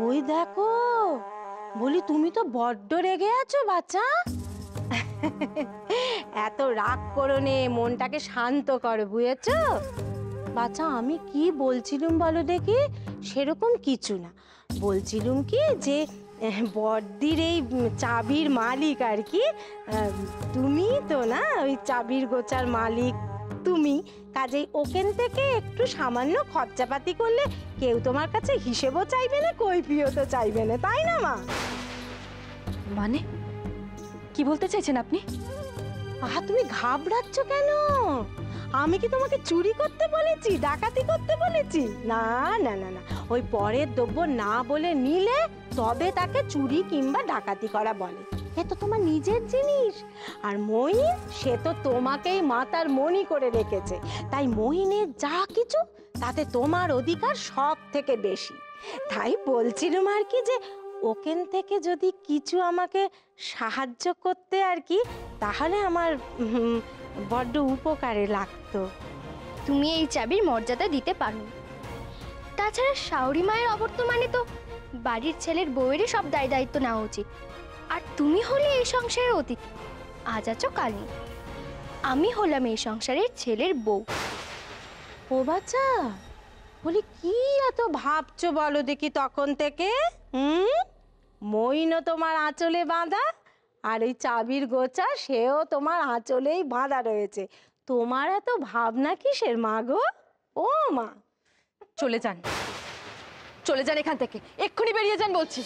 ওই দেখো, বলি তুমি তো বড্ড রেগে আছো বাচ্চা। এত রাগ করো নে, মনটাকে শান্ত করো, বুঝেছো বাচ্চা? আমি কি বলছিলুম বলো দেখি? সেরকম কিছু না, বলছিলুম কি যে বড়দির এই চাবির মালিক আর কি, তুমি তো না ওই চাবির গোচার মালিক তুমি, কাজেই ওখান থেকে একটু সামান্য খরচাপাতি করলে কেউ তোমার কাছে হিসেবও চাইবে না, কৈফিয়তও চাইবে না, তাই না মা? মানে কি বলতে চাইছেন আপনি? আহা, তুমি ঘাবড়াচ্ছ কেন? আমি কি তোমাকে চুরি করতে বলেছি, ডাকাতি করতে বলেছি? না না না না, ওই পরের দ্রব্য না বলে নিলে তবে তাকে চুরি কিংবা ডাকাতি করা বলে। এ তো তোমার নিজের জিনিস, আর মহিন সে তো তোমাকেই মাতার মণি করে রেখেছে, তাই মহিনের যা কিছু তাতে তোমার অধিকার সব থেকে বেশি। তাই বলছিলাম আর কি যে ওখান থেকে যদি কিছু আমাকে সাহায্য করতে আর কি, তাহলে আমার বড্ড উপকারে লাগতো। তুমি এই চাবির মর্যাদা দিতে পারো। তাছাড়া শাওরি মায়ের অবর্তমানে তো বাড়ির ছেলের বউয়েরই সব দায় দায়িত্ব নেওয়া উচিত। আর তুমি হলে এই সংসারের অতিথি, আজ আছো কাল নেই। আমি হলাম এই সংসারের ছেলের বউ। ও বাচ্চা, বলি কি এত ভাবছো বলো দেখি তখন থেকে? মইনও তোমার আঁচলে বাঁধা, আর এই চাবির গোছা সেও তোমার আঁচলেই বাঁধা রয়েছে, তোমার এত ভাবনা কিসের মা গো? ও মা, চলে যান, চলে যান এখান থেকে, এক্ষুনি বেরিয়ে যান বলছি।